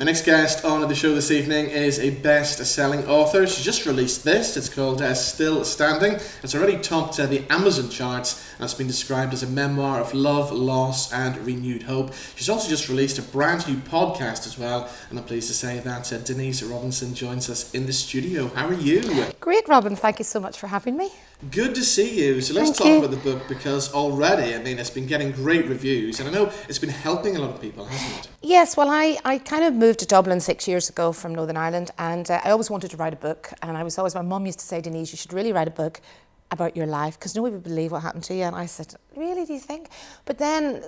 My next guest on the show this evening is a best-selling author. She just released this. It's called Still Standing. It's already topped the Amazon charts and it's been described as a memoir of love, loss and renewed hope. She's also just released a brand new podcast as well, and I'm pleased to say that Denise Robinson joins us in the studio. How are you? Great, Robin. Thank you so much for having me. Good to see you. So let's talk about the book, because already, it's been getting great reviews and I know it's been helping a lot of people, hasn't it? Yes, well, I kind of moved to Dublin 6 years ago from Northern Ireland, and I always wanted to write a book, and my mum used to say, Denise, you should really write a book about your life, because nobody would believe what happened to you. And I said, really, do you think? But then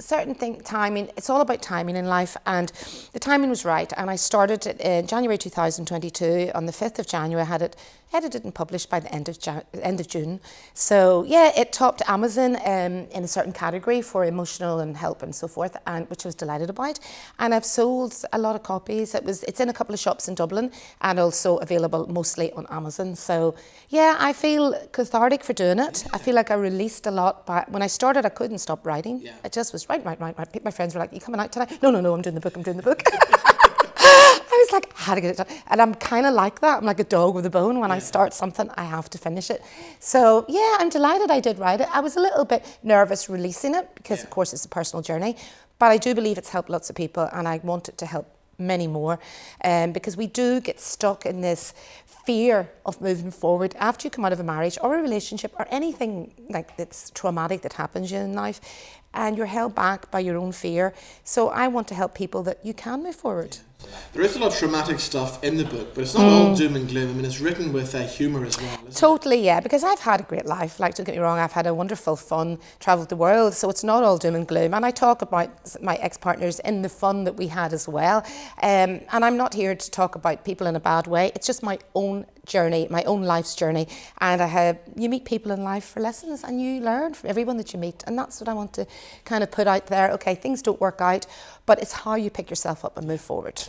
timing, it's all about timing in life, and the timing was right. And I started it in January 2022. On the 5th of January, I had it edited and published by the end of June. So yeah, it topped Amazon in a certain category for emotional and help and so forth, and which I was delighted about. And I've sold a lot of copies. It's in a couple of shops in Dublin and also available mostly on Amazon. So yeah, I feel cathartic for doing it. I feel like I released a lot. But when I started, I couldn't stop writing. Yeah. I just was write. My friends were like, "You coming out tonight?" No, I'm doing the book. I was like, I had to get it done. And I'm kind of like that. I'm like a dog with a bone. When I start something, I have to finish it. So yeah, I'm delighted I did write it. I was a little bit nervous releasing it because of course it's a personal journey, but I do believe it's helped lots of people, and I want it to help many more, because we do get stuck in this fear of moving forward after you come out of a marriage or a relationship or anything like that's traumatic that happens in life, and you're held back by your own fear. So I want to help people that you can move forward. There is a lot of traumatic stuff in the book, but it's not all doom and gloom. It's written with humour as well, isn't Totally, it? Yeah, because I've had a great life. Like, don't get me wrong, I've had a wonderful, fun, travelled the world, so it's not all doom and gloom. And I talk about my ex-partners in the fun that we had as well. And I'm not here to talk about people in a bad way. It's just my own journey, my own life's journey. And you meet people in life for lessons, and you learn from everyone that you meet. And that's what I want to kind of put out there. Okay, things don't work out, but it's how you pick yourself up and move forward.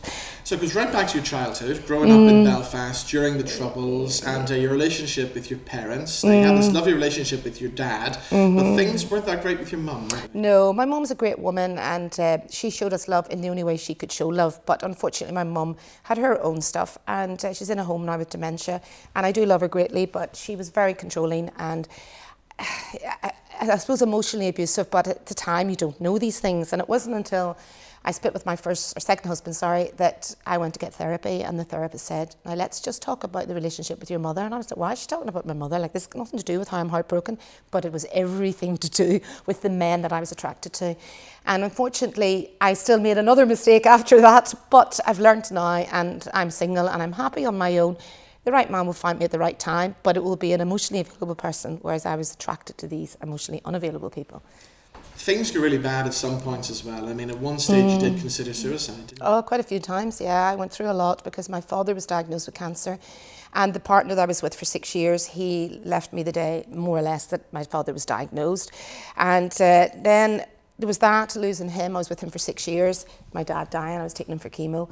So it goes right back to your childhood, growing up in Belfast during the Troubles, and your relationship with your parents. You had this lovely relationship with your dad, but things weren't that great with your mum, were they? No, my mum's a great woman, and she showed us love in the only way she could show love. But unfortunately, my mum had her own stuff, and she's in a home now with dementia. And I do love her greatly, but she was very controlling and I suppose emotionally abusive, but at the time you don't know these things. And it wasn't until I split with my second husband, that I went to get therapy, and the therapist said, now let's just talk about the relationship with your mother. And I was like, why is she talking about my mother? Like, this has nothing to do with how I'm heartbroken, but it was everything to do with the men that I was attracted to. And unfortunately, I still made another mistake after that, but I've learned now, and I'm single and I'm happy on my own. The right man will find me at the right time, but it will be an emotionally available person, whereas I was attracted to these emotionally unavailable people. Things go really bad at some points as well. At one stage you did consider suicide, didn't you? Oh, quite a few times, yeah. I went through a lot because my father was diagnosed with cancer, and the partner that I was with for 6 years, he left me the day, more or less, that my father was diagnosed. And then there was that, losing him. I was with him for 6 years. My dad dying, I was taking him for chemo.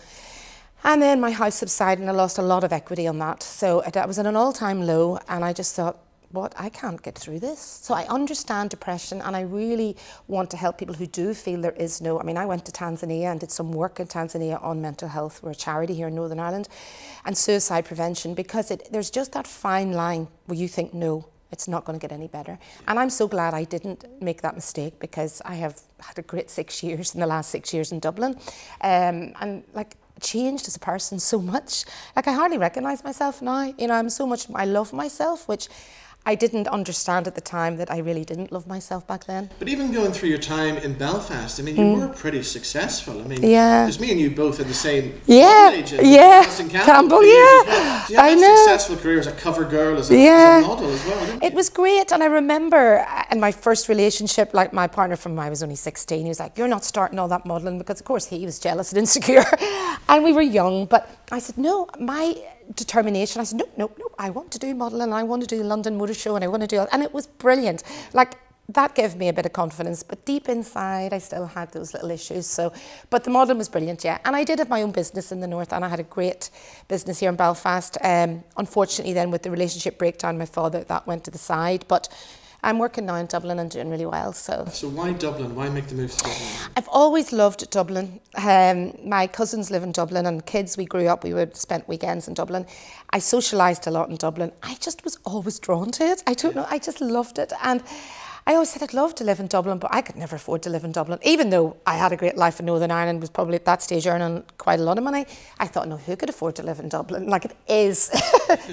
And then my house subsided and I lost a lot of equity on that. So I was at an all-time low, and I just thought, what, I can't get through this. So I understand depression, and I really want to help people who do feel there is no, I went to Tanzania and did some work in Tanzania on mental health. We're a charity here in Northern Ireland, and suicide prevention, because there's just that fine line where you think, no, it's not going to get any better. And I'm so glad I didn't make that mistake, because I have had a great 6 years in the last 6 years in Dublin. And like, changed as a person so much. Like, I hardly recognise myself now. I love myself, which I didn't understand at the time, that I really didn't love myself back then. But even going through your time in Belfast, you were pretty successful. Because me and you both had the same college. Campbell, well. So you had a successful career as a cover girl, as a model as well, didn't you? It was great, and I remember in my first relationship, like, my partner from when I was only 16, he was like, you're not starting all that modelling, because of course he was jealous and insecure, and we were young. But I said, no, my determination, I said, no, I want to do modelling, and I want to do the London Motor Show, and I want to do it. And it was brilliant. Like, that gave me a bit of confidence, but deep inside I still had those little issues. But the modelling was brilliant, yeah. And I did have my own business in the north, and I had a great business here in Belfast. Unfortunately then, with the relationship breakdown, my father, that went to the side. But I'm working now in Dublin and doing really well. So why Dublin? Why make the move to Dublin? I've always loved Dublin. My cousins live in Dublin, and kids, we grew up, we would spend weekends in Dublin. I socialised a lot in Dublin. I just was always drawn to it. I don't know, I just loved it. And I always said I'd love to live in Dublin, but I could never afford to live in Dublin. Even though I had a great life in Northern Ireland, was probably at that stage earning quite a lot of money, I thought, no, who could afford to live in Dublin? Like, it is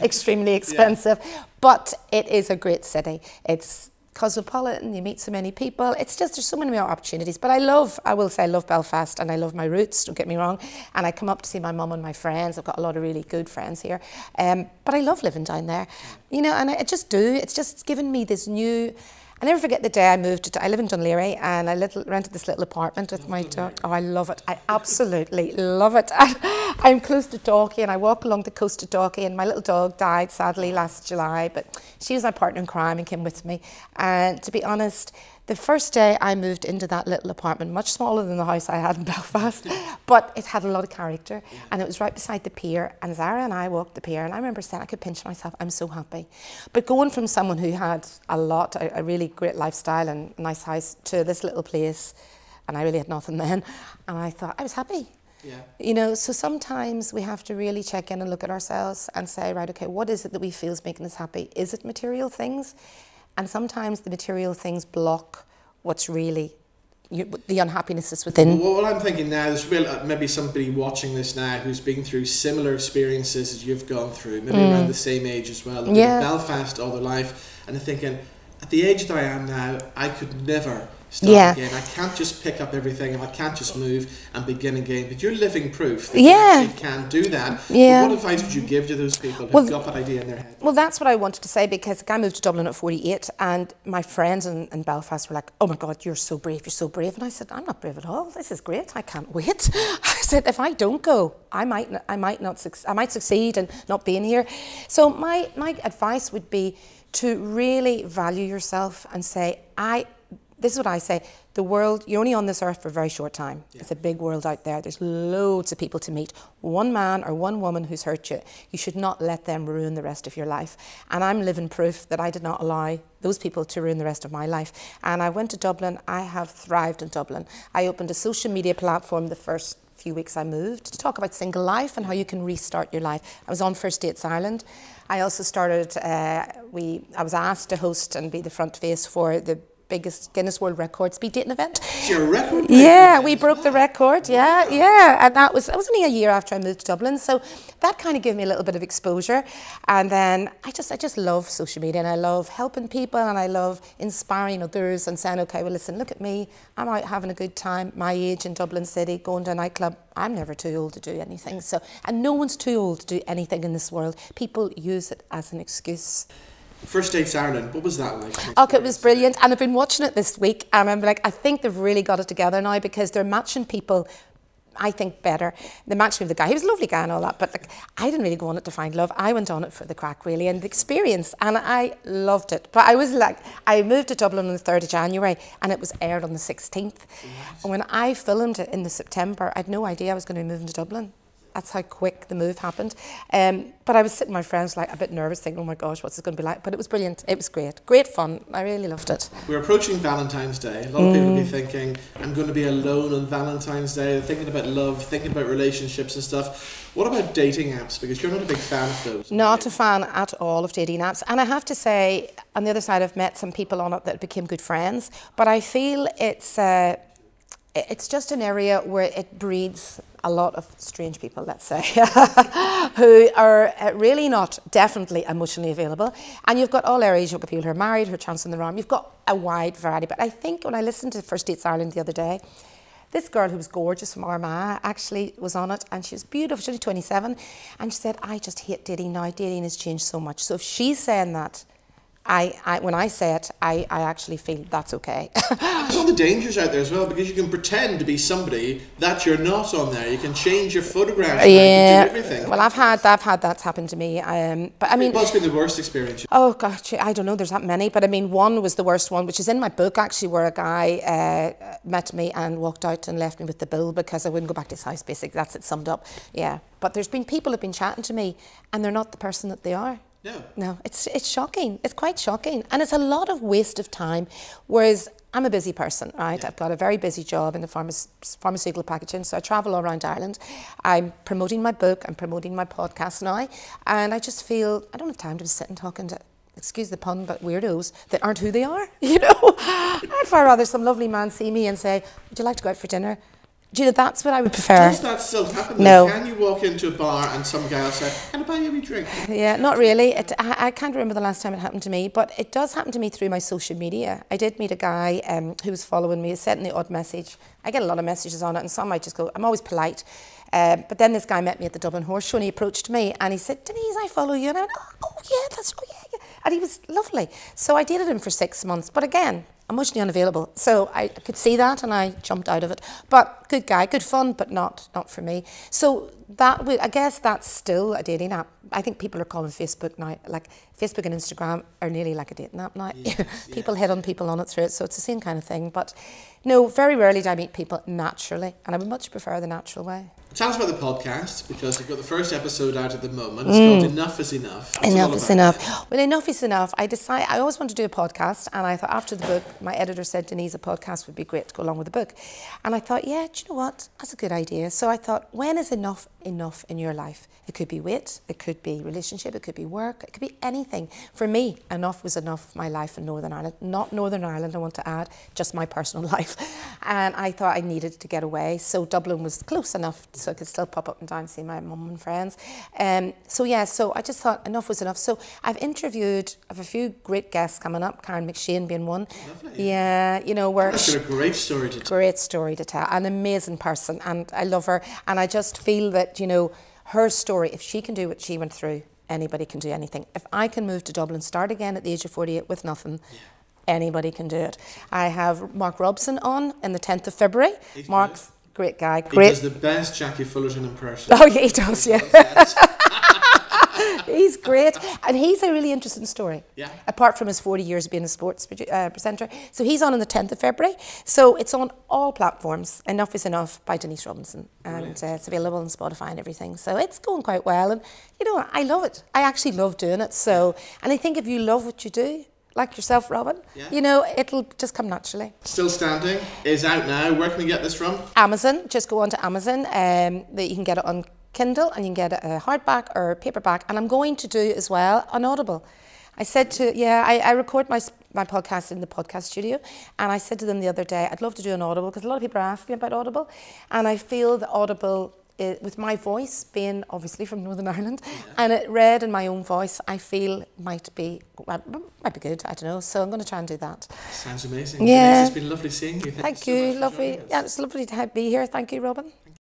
extremely expensive, but it is a great city. It's cosmopolitan, you meet so many people. It's just, there's so many more opportunities. But I will say I love Belfast, and I love my roots, don't get me wrong. And I come up to see my mum and my friends. I've got a lot of really good friends here. But I love living down there, you know, and I just do. It's just given me this new... I never forget the day I moved to, I live in Dunleary, and I rented this little apartment with my dog. Oh, I love it. I absolutely love it. I'm close to Dalkey, and I walk along the coast of Dalkey, and my little dog died sadly last July, but she was my partner in crime and came with me. And to be honest, the first day I moved into that little apartment, much smaller than the house I had in Belfast, but it had a lot of character, and it was right beside the pier, and Zara and I walked the pier, and I remember saying, I could pinch myself, I'm so happy. But going from someone who had a really great lifestyle and a nice house to this little place, and I really had nothing then, and I thought, I was happy. Yeah. You know, so sometimes we have to really check in and look at ourselves and say, right, okay, what is it that we feel is making us happy? Is it material things? And sometimes the material things block what's really the unhappiness is within. Well, what I'm thinking now, there's maybe somebody watching this now who's been through similar experiences as you've gone through, maybe around the same age as well. They've been in Belfast all their life, and they're thinking, at the age that I am now, I could never start again. I can't just pick up everything, and I can't just move and begin again. But you're living proof that you actually can do that. But what advice would you give to those people who've got that idea in their head? Well, that's what I wanted to say, because I moved to Dublin at 48, and my friends in Belfast were like, oh my God, you're so brave, you're so brave. And I said, I'm not brave at all. This is great. I can't wait. I said, if I don't go, I might succeed in not being here. So my advice would be to really value yourself and say, this is what I say, the world, you're only on this earth for a very short time. It's a big world out there. There's loads of people to meet. One man or one woman who's hurt you, you should not let them ruin the rest of your life. And I'm living proof that I did not allow those people to ruin the rest of my life. And I went to Dublin. I have thrived in Dublin. I opened a social media platform the first few weeks I moved to talk about single life and how you can restart your life. I was on First Dates Ireland. I also started, I was asked to host and be the front face for the biggest Guinness World Record speed dating event. It's your record? Yeah, we broke the record, yeah. And that was only a year after I moved to Dublin, so that kind of gave me a little bit of exposure. And then I just love social media, and I love helping people, and I love inspiring others and saying, okay, well listen, look at me, I'm out having a good time, my age in Dublin City, going to a nightclub. I'm never too old to do anything, and no one's too old to do anything in this world. People use it as an excuse. First Dates Ireland, what was that like? Okay, it was brilliant, and I've been watching it this week, and I'm like, I think they've really got it together now, because they're matching people, I think, better. They matched me with the guy. He was a lovely guy and all that, but like, I didn't really go on it to find love. I went on it for the crack, really, and the experience, and I loved it. But I was like, I moved to Dublin on the 3rd of January, and it was aired on the 16th. And when I filmed it in the September, I had no idea I was going to be moving to Dublin. That's how quick the move happened. But I was sitting with my friends, like, a bit nervous, thinking, oh my gosh, what's it going to be like? But it was brilliant. It was great. Great fun. I really loved it. We're approaching Valentine's Day. A lot of people will be thinking, I'm going to be alone on Valentine's Day. They're thinking about love, thinking about relationships and stuff. What about dating apps? Because you're not a big fan of those. Not a fan at all of dating apps. And I have to say, on the other side, I've met some people on it that became good friends. But I feel it's just an area where it breeds a lot of strange people, let's say, who are really not definitely emotionally available. And you've got all areas. You've got people who are married, who are chancing their arm. You've got a wide variety. But I think when I listened to First Dates Ireland the other day, this girl who was gorgeous from Armagh actually was on it, and she was beautiful. She was only 27, and she said, I just hate dating now. Dating has changed so much. So if she's saying that, when I say it, I actually feel that's okay. There's all the dangers out there as well, because you can pretend to be somebody that you're not on there. You can change your photographs. Yeah. You can do everything. Well, I've had that happen to me. But I mean, what's been the worst experience? Oh gosh, I don't know. There's that many, but I mean, one was the worst one, which is in my book actually, where a guy met me and walked out and left me with the bill because I wouldn't go back to his house. Basically, that's it summed up. Yeah. But there's been people who've been chatting to me, and they're not the person that they are. No. No, it's shocking. It's quite shocking. And it's a lot of waste of time. Whereas I'm a busy person, right? I've got a very busy job in the pharmaceutical packaging, so I travel all around Ireland. I'm promoting my book, I'm promoting my podcast now, and I just feel I don't have time to sit and talking to, excuse the pun, but weirdos that aren't who they are, you know? I'd far rather some lovely man see me and say, would you like to go out for dinner? Do you know, that's what I would prefer. Does that still happen? No. Can you walk into a bar and some guy will say, can I buy you a wee drink? Yeah, not really. I can't remember the last time it happened to me, but it does happen to me through my social media. I did meet a guy who was following me, sent me the odd message. I get a lot of messages on it, and some I just go, I'm always polite. But then this guy met me at the Dublin Horse Show, and he approached me, and he said, Denise, I follow you. And I went, oh yeah, yeah. And he was lovely. So I dated him for 6 months. But again, emotionally unavailable. So I could see that, and I jumped out of it. But good guy, good fun, but not for me. So that I guess that's still a dating app. I think people are calling Facebook now, like Facebook and Instagram are nearly like a dating app now. Yes, people hit on people on it through it, so it's the same kind of thing. But no, very rarely do I meet people naturally, and I would much prefer the natural way. Tell us about the podcast, because you've got the first episode out at the moment. It's called Enough is Enough. Enough is Enough. Well, Enough is Enough. I always wanted to do a podcast, and I thought after the book, my editor said, Denise, a podcast would be great to go along with the book. And I thought, yeah, do you know what? That's a good idea. So I thought, when is enough in your life? It could be weight, it could be relationship, it could be work, it could be anything. For me, enough was enough my life in Northern Ireland. Not Northern Ireland, I want to add, just my personal life. And I thought I needed to get away. So Dublin was close enough so I could still pop up and down and see my mum and friends. So I just thought enough was enough. So I have a few great guests coming up, Karen McShane being one. Lovely. Yeah, you know, where she's got a great story to tell. Great story to tell. An amazing person, and I love her. And I just feel that, you know, her story, if she can do what she went through, anybody can do anything. If I can move to Dublin, start again at the age of 48 with nothing, anybody can do it. I have Mark Robson on the 10th of February. Mark's great guy. Great. He does the best Jackie Fullerton impression. Oh yeah, he does, yeah. He's great, and he's a really interesting story. Yeah. Apart from his 40 years being a sports presenter, so he's on the 10th of February. So it's on all platforms. Enough is Enough by Denise Robinson, and it's available on Spotify and everything. So it's going quite well, and you know, I love it. I actually love doing it. So, and I think if you love what you do, like yourself, Robin, you know, it'll just come naturally. Still Standing is out now. Where can we get this from? Amazon. Just go on to Amazon. You can get it on Kindle, and you can get it a hardback or paperback. And I'm going to do as well on Audible. I said to, I record my podcast in the podcast studio, and I said to them the other day, I'd love to do an Audible, because a lot of people are asking about Audible, and I feel that Audible, with my voice being obviously from Northern Ireland, and it read in my own voice, I feel might be good, I don't know, so I'm going to try and do that. Sounds amazing. Yeah. Denise, it's been lovely seeing you. Thank you, lovely. Yeah, it's lovely to be here. Thank you, Robin.